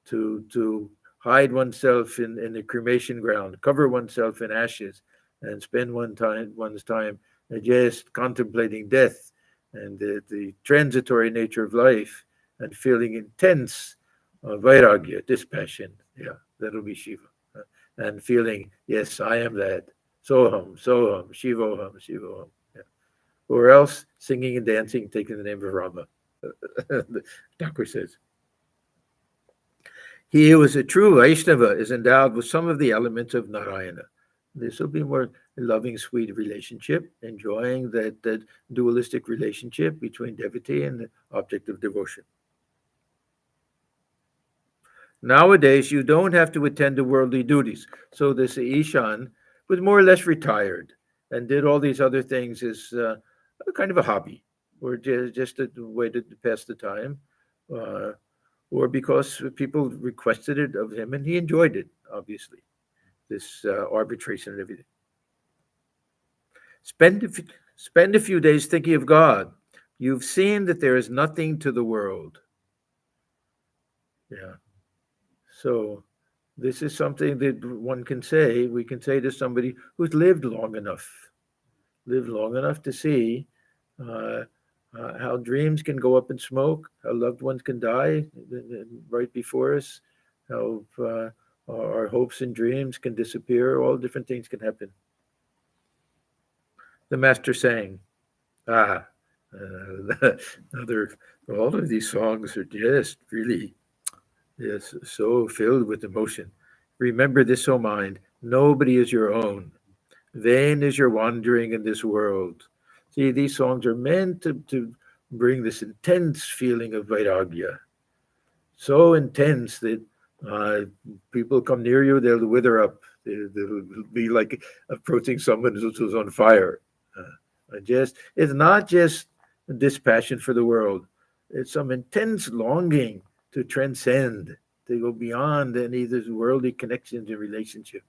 to hide oneself in the cremation ground, cover oneself in ashes, and spend one's time just contemplating death and the transitory nature of life, and feeling intense vairagya, dispassion. Yeah, that'll be Shiva. And feeling, yes, I am that. Soham, Soham, Shivoham, Shivoham. Yeah. Or else singing and dancing, taking the name of Rama. Thakur says. He who is a true Vaishnava is endowed with some of the elements of Narayana. This will be more loving, sweet relationship, enjoying that dualistic relationship between devotee and the object of devotion. Nowadays, you don't have to attend to worldly duties. So this Ishan was more or less retired and did all these other things as kind of a hobby or just a way to pass the time, uh, or because people requested it of him and he enjoyed it, obviously, this arbitration and everything. Spend a, f- Spend a few days thinking of God. You've seen that there is nothing to the world. Yeah. So this is something that one can say. We can say to somebody who's lived long enough to see uh, how dreams can go up in smoke, how loved ones can die right before us, how our hopes and dreams can disappear. All different things can happen. The master sang, ah, other, all of these songs are just really, yes, so filled with emotion. Remember this, O mind, nobody is your own. Vain is your wandering in this world. See, these songs are meant to bring this intense feeling of vairagya, so intense that uh, people come near you, they'll wither up. They'll be like approaching someone who's on fire. It's not just dispassion for the world. It's some intense longing to transcend, to go beyond any of these worldly connections and relationships.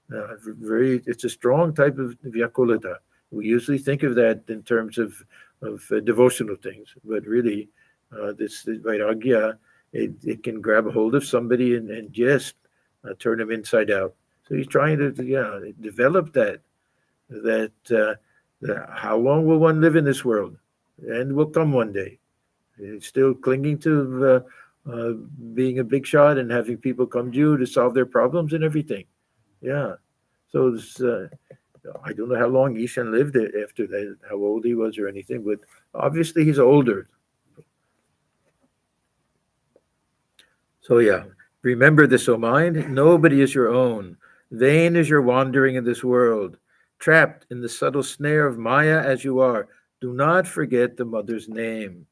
It's a strong type of vyakulata. We usually think of that in terms of devotional things, but really, this vairagya, it can grab a hold of somebody and just turn them inside out. So he's trying to, yeah, develop that how long will one live in this world? And will come one day. It's still clinging to being a big shot and having people come to you to solve their problems and everything. Yeah. So I don't know how long Ishan lived after that, how old he was or anything, but obviously he's older. So yeah, remember this, O mind, nobody is your own. Vain is your wandering in this world. Trapped in the subtle snare of Maya as you are, do not forget the mother's name.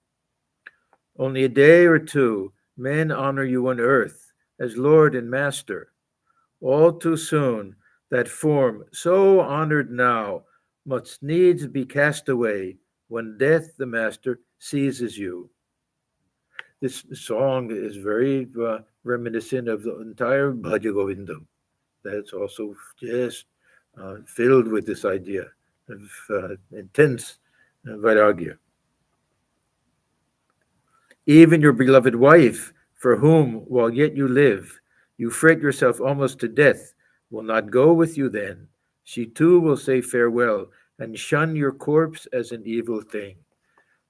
Only a day or two, men honor you on earth as Lord and Master. All too soon, that form, so honored now, must needs be cast away when death, the master, seizes you. This song is very reminiscent of the entire Bhaja Govindam. That's also just filled with this idea of intense vairagya. Even your beloved wife, for whom, while yet you live, you fret yourself almost to death, will not go with you then. She too will say farewell and shun your corpse as an evil thing.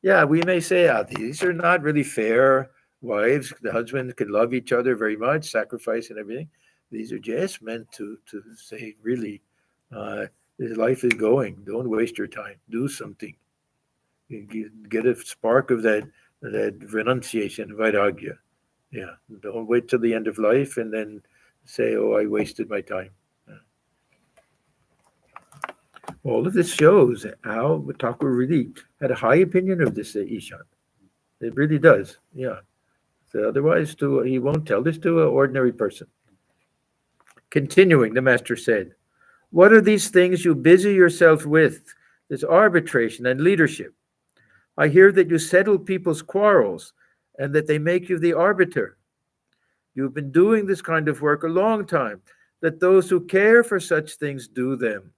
Yeah, we may say, these are not really fair wives. The husbands can love each other very much, sacrifice and everything. These are just meant to say, really, uh, this life is going. Don't waste your time. Do something. You get a spark of that renunciation, vairagya. Yeah, don't wait till the end of life and then say, "Oh, I wasted my time." All of this shows how Thakur really had a high opinion of this Ishan. It really does. Yeah. So otherwise, he won't tell this to an ordinary person. Continuing, the master said, "What are these things you busy yourself with? This arbitration and leadership. I hear that you settle people's quarrels and that they make you the arbiter. You've been doing this kind of work a long time. Let those who care for such things do them.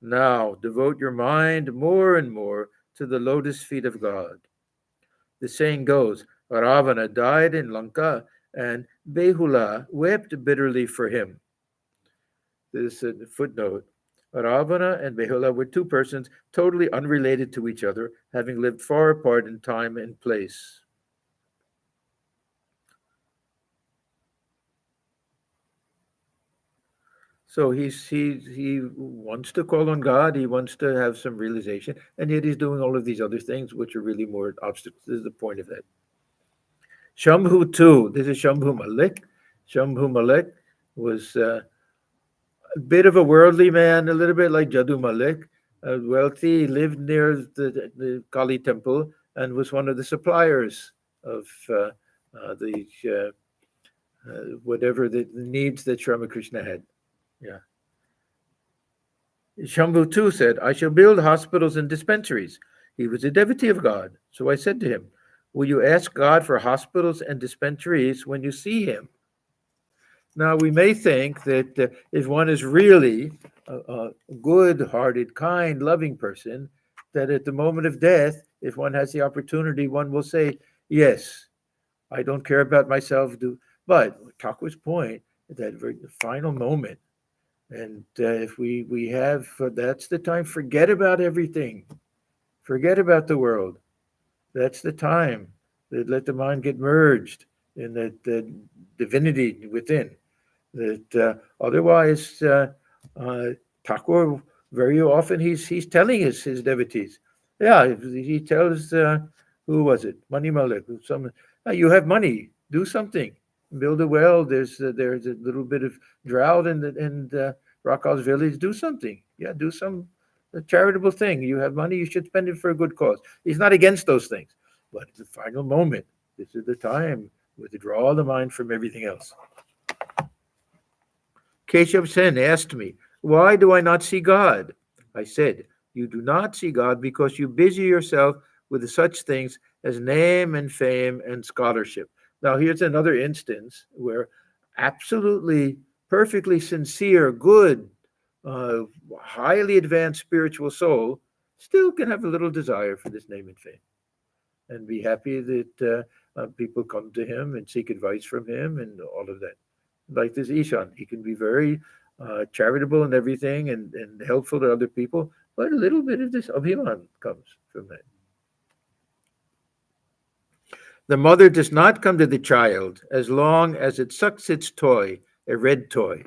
Now devote your mind more and more to the lotus feet of God." The saying goes, Ravana died in Lanka and Behula wept bitterly for him. This is a footnote. Ravana and Behula were two persons totally unrelated to each other, having lived far apart in time and place. So he wants to call on God. He wants to have some realization, and yet he's doing all of these other things, which are really more obstacles. This is the point of that. Shambhu too. This is Shambhu Malik. Shambhu Malik was a bit of a worldly man, a little bit like Jadu Malik, wealthy, lived near the Kali temple, and was one of the suppliers of the whatever the needs that Ramakrishna had. Yeah. Shambhu too said, I shall build hospitals and dispensaries. He was a devotee of God. So I said to him, will you ask God for hospitals and dispensaries when you see him? Now, we may think that if one is really a good-hearted, kind, loving person, that at the moment of death, if one has the opportunity, one will say, yes, I don't care about myself. But Thakur's point, that very final moment, and if we have, that's the time, forget about everything. Forget about the world. That's the time. Let the mind get merged in the divinity within. That otherwise, Thakur very often he's telling his devotees, yeah, he tells who was it, Mani Malik, some, you have money, do something, build a well. There's a little bit of drought in Rakhal's village. Do something, yeah, do some charitable thing. You have money, you should spend it for a good cause. He's not against those things, but it's the final moment. This is the time withdraw the mind from everything else. Keshav Sen asked me, why do I not see God? I said, you do not see God because you busy yourself with such things as name and fame and scholarship. Now, here's another instance where absolutely, perfectly sincere, good, uh, highly advanced spiritual soul still can have a little desire for this name and fame and be happy that people come to him and seek advice from him and all of that. Like this Ishan, he can be very charitable and everything and helpful to other people, but a little bit of this abhiman comes from that. The mother does not come to the child as long as it sucks its toy, a red toy.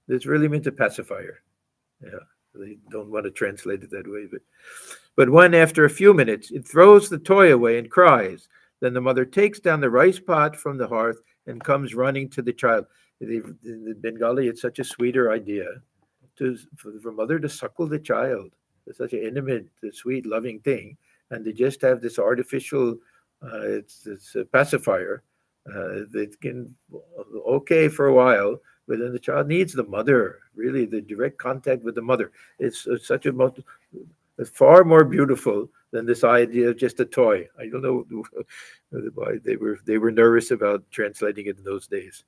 This really means a pacifier. Yeah, they don't want to translate it that way, but when after a few minutes it throws the toy away and cries, then the mother takes down the rice pot from the hearth and comes running to the child. The Bengali, it's such a sweeter idea for mother to suckle the child. It's such an intimate, sweet, loving thing, and to just have this artificial, it's a pacifier that can okay for a while, but then the child needs the mother. Really, the direct contact with the mother. It's such a it's far more beautiful than this idea of just a toy. I don't know why they were nervous about translating it in those days.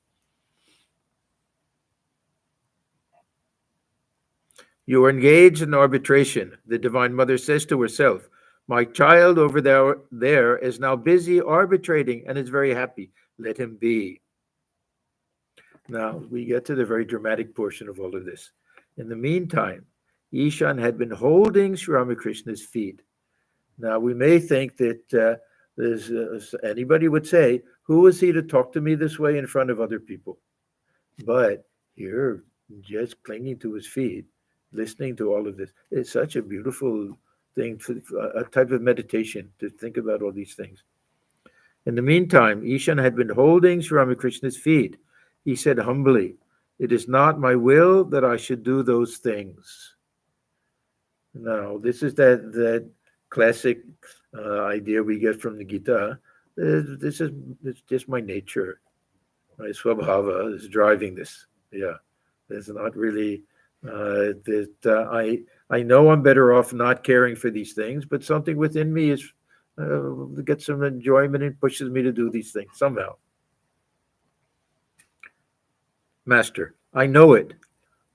You are engaged in arbitration. The Divine Mother says to herself, my child over there is now busy arbitrating and is very happy. Let him be. Now, we get to the very dramatic portion of all of this. In the meantime, Ishan had been holding Sri Ramakrishna's feet. Now, we may think that anybody would say, who is he to talk to me this way in front of other people? But here, just clinging to his feet, listening to all of this, it's such a beautiful thing, for a type of meditation to think about all these things. In the meantime, Ishan had been holding Sri Ramakrishna's feet. He said humbly, it is not my will that I should do those things. Now, this is that classic idea we get from the Gita. It's just my nature. My swabhava is driving this. Yeah, it's not really that I know I'm better off not caring for these things, but something within me is gets some enjoyment and pushes me to do these things somehow. Master, I know it.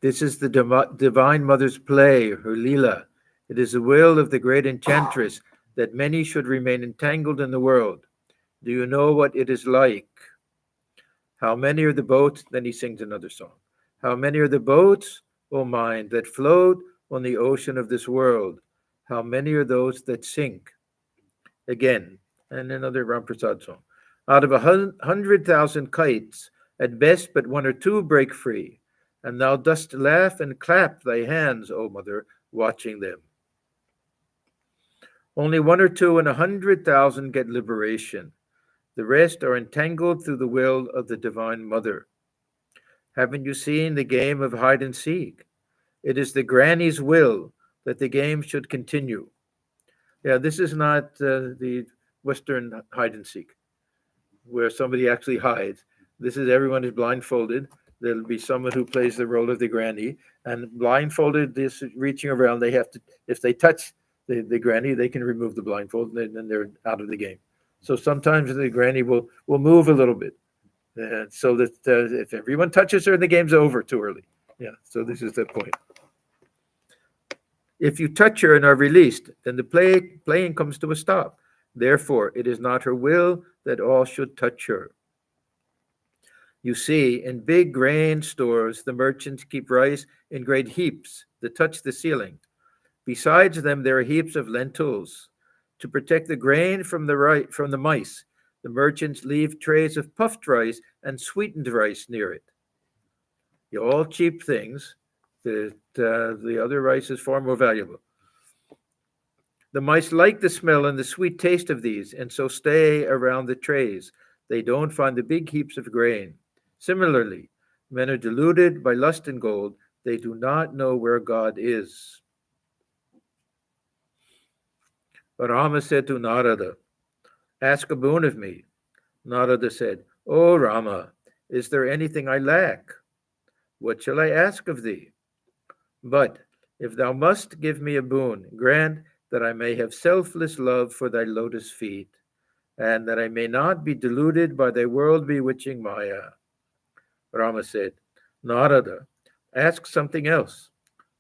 This is the Divine Mother's play, her lila. It is the will of the great enchantress that many should remain entangled in the world. Do you know what it is like? How many are the boats? Then he sings another song. How many are the boats, O mind, that float on the ocean of this world? How many are those that sink? Again, and another Ramprasad song. Out of 100,000 kites, at best but one or two break free, and thou dost laugh and clap thy hands, O mother, watching them. Only one or two in 100,000 get liberation. The rest are entangled through the will of the Divine Mother. Haven't you seen the game of hide and seek? It is the granny's will that the game should continue. Yeah, this is not the Western hide and seek, where somebody actually hides. This is everyone is blindfolded. There'll be someone who plays the role of the granny, and blindfolded, this reaching around, they have to, if they touch the granny, they can remove the blindfold, and then they're out of the game. So sometimes the granny will move a little bit, so that if everyone touches her, the game's over too early. Yeah, so this is the point. If you touch her and are released, then the playing comes to a stop. Therefore, it is not her will that all should touch her. You see, in big grain stores, the merchants keep rice in great heaps that touch the ceiling. Besides them, there are heaps of lentils. To protect the grain from the mice, the merchants leave trays of puffed rice and sweetened rice near it. All cheap things. The other rice is far more valuable. The mice like the smell and the sweet taste of these, and so stay around the trays. They don't find the big heaps of grain. Similarly, men are deluded by lust and gold. They do not know where God is. But Rama said to Narada, "Ask a boon of me." Narada said, "O Rama, is there anything I lack? What shall I ask of thee? But if thou must give me a boon, grant that I may have selfless love for thy lotus feet, and that I may not be deluded by thy world-bewitching Maya." Rama said, "Narada, ask something else."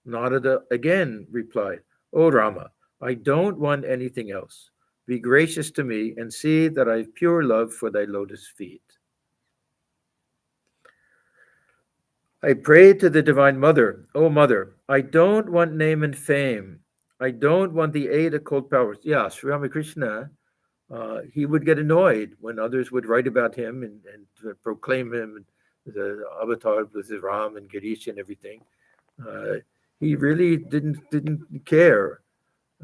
Narada again replied, "O Rama, I don't want anything else. Be gracious to me and see that I have pure love for thy lotus feet." I prayed to the Divine Mother, "O Mother, I don't want name and fame. I don't want the 8 occult powers." Yeah, Sri Ramakrishna, he would get annoyed when others would write about him and proclaim him the avatar with his Ram and Girish and everything. He really didn't care.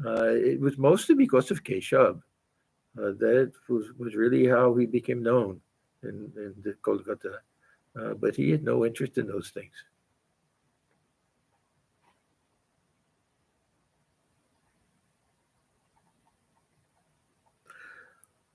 It was mostly because of Keshab. That was really how he became known in the Kolkata. But he had no interest in those things.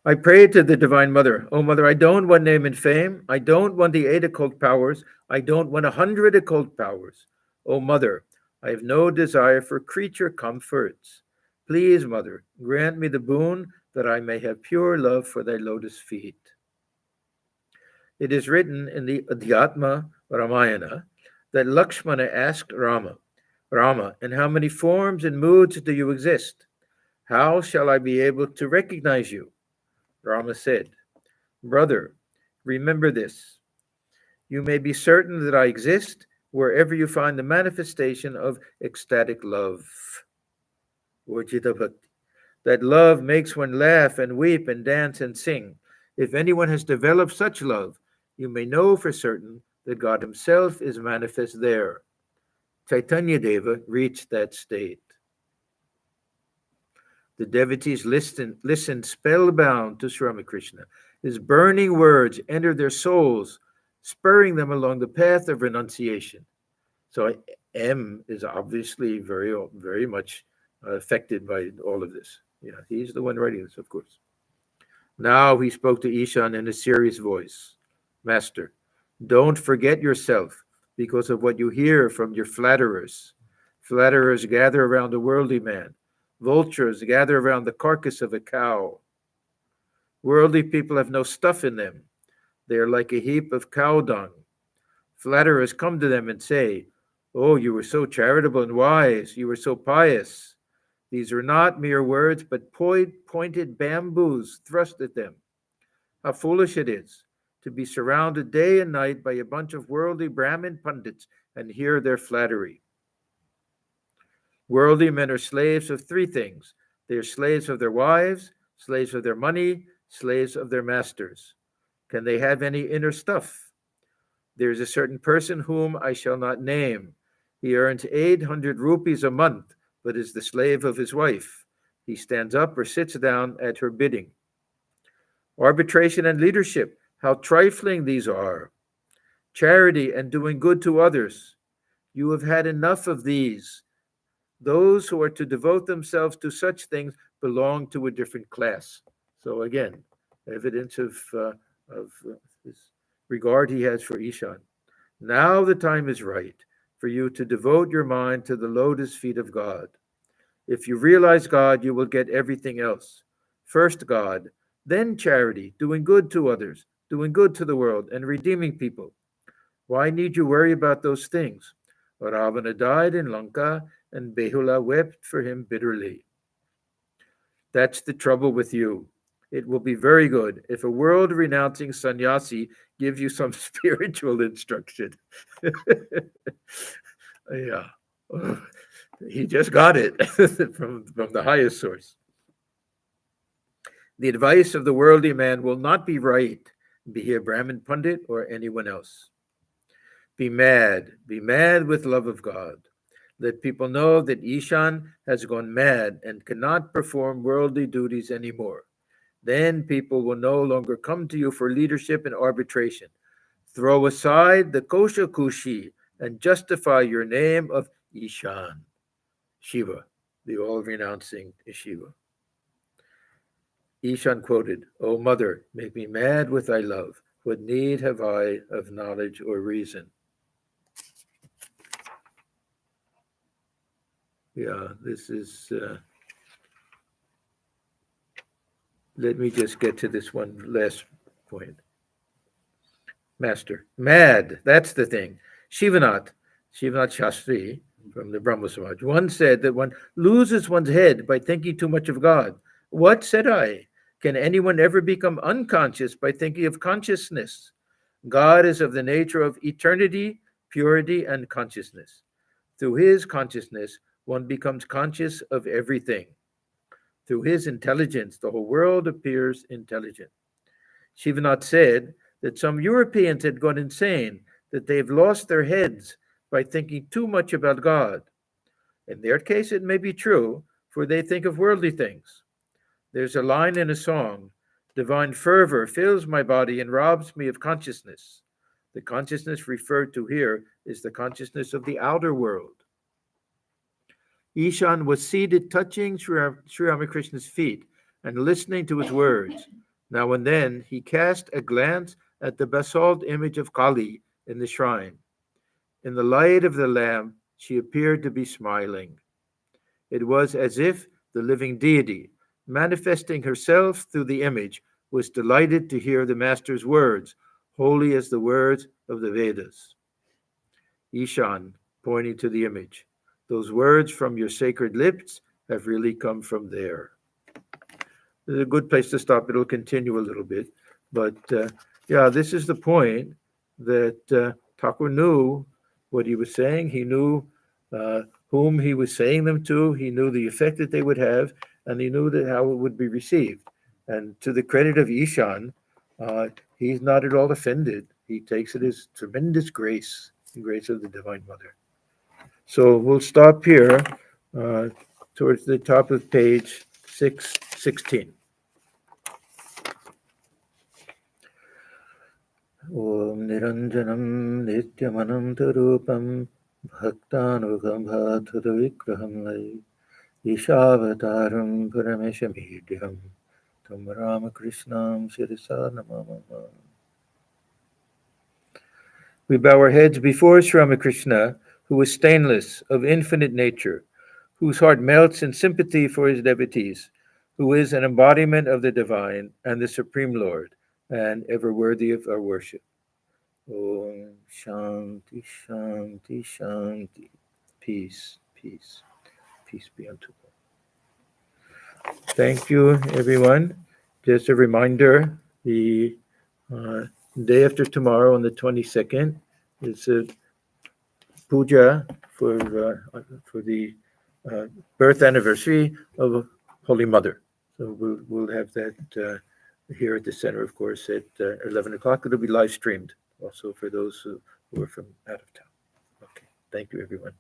I prayed to the Divine Mother, "O Mother, I don't want name and fame. I don't want the 8 occult powers. I don't want 100 occult powers. O Mother, I have no desire for creature comforts. Please, Mother, grant me the boon that I may have pure love for thy lotus feet." It is written in the Adhyatma Ramayana that Lakshmana asked Rama, "Rama, in how many forms and moods do you exist? How shall I be able to recognize you?" Rama said, "Brother, remember this. You may be certain that I exist wherever you find the manifestation of ecstatic love, or Chitta Bhakti. That love makes one laugh and weep and dance and sing. If anyone has developed such love, you may know for certain that God himself is manifest there." Chaitanya Deva reached that state. The devotees listened spellbound to Sri Ramakrishna. His burning words entered their souls, spurring them along the path of renunciation. So M is obviously very, very much affected by all of this. Yeah, he's the one writing this, of course. Now he spoke to Ishan in a serious voice. "Master, don't forget yourself because of what you hear from your flatterers. Flatterers gather around a worldly man. Vultures gather around the carcass of a cow. Worldly people have no stuff in them. They are like a heap of cow dung. Flatterers come to them and say, 'Oh, you were so charitable and wise. You were so pious.' These are not mere words, but pointed bamboos thrust at them. How foolish it is to be surrounded day and night by a bunch of worldly Brahmin pundits and hear their flattery. Worldly men are slaves of 3 things. They are slaves of their wives, slaves of their money, slaves of their masters. Can they have any inner stuff? There is a certain person whom I shall not name. He earns 800 rupees a month, but is the slave of his wife. He stands up or sits down at her bidding. Arbitration and leadership, how trifling these are. Charity and doing good to others. You have had enough of these. Those who are to devote themselves to such things belong to a different class." So again, evidence of this regard he has for Ishan. Now the time is right for you to devote your mind to the lotus feet of God. If you realize God, you will get everything else. First God, then charity, doing good to others, doing good to the world, and redeeming people. Why need you worry about those things? Ravana died in Lanka, and Behula wept for him bitterly. That's the trouble with you. It will be very good if a world renouncing sannyasi gives you some spiritual instruction. Yeah. He just got it from the highest source. The advice of the worldly man will not be right, be he a Brahmin Pandit or anyone else. Be mad with love of God. Let people know that Ishan has gone mad and cannot perform worldly duties anymore. Then people will no longer come to you for leadership and arbitration. Throw aside the kosha kushi and justify your name of Ishan, Shiva, the all-renouncing Shiva. Ishan quoted, O mother, make me mad with thy love. What need have I of knowledge or reason? Yeah, this is, let me just get to this one last point. Master, mad, that's the thing. Shivanath Shastri from the Brahma Samaj once said that one loses one's head by thinking too much of God. What, said I? Can anyone ever become unconscious by thinking of consciousness? God is of the nature of eternity, purity, and consciousness. Through his consciousness, one becomes conscious of everything. Through his intelligence, the whole world appears intelligent. Shivanath said that some Europeans had gone insane, that they've lost their heads by thinking too much about God. In their case, it may be true, for they think of worldly things. There's a line in a song, divine fervor fills my body and robs me of consciousness. The consciousness referred to here is the consciousness of the outer world. Ishan was seated touching Sri Ramakrishna's feet and listening to his words. Now and then he cast a glance at the basalt image of Kali in the shrine. In the light of the lamp, she appeared to be smiling. It was as if the living deity, manifesting herself through the image, was delighted to hear the Master's words, holy as the words of the Vedas. Ishan, pointing to the image, those words from your sacred lips have really come from there. This is a good place to stop. It'll continue a little bit. But yeah, this is the point that Thakur knew what he was saying. He knew whom he was saying them to. He knew the effect that they would have, and he knew that how it would be received. And to the credit of Ishan, he's not at all offended. He takes it as tremendous grace, the grace of the Divine Mother. So we'll stop here towards the top of page 616. Om Niranjanam Nityamanantarupam Bhaktanugambhaturavigraham Lai Ishavataram Parameshamidhyam Tam Ramakrishnam Sirisa Namamama. We bow our heads before Sri Ramakrishna, who is stainless, of infinite nature, whose heart melts in sympathy for his devotees, who is an embodiment of the divine and the Supreme Lord, and ever worthy of our worship. Om Shanti, Shanti, Shanti. Peace, peace, peace be unto all. Thank you, everyone. Just a reminder, the day after tomorrow, on the 22nd, is a puja for the birth anniversary of Holy Mother. So we'll have that here at the center, of course, at 11 o'clock. It'll be live streamed also for those who are from out of town. Okay. Thank you, everyone.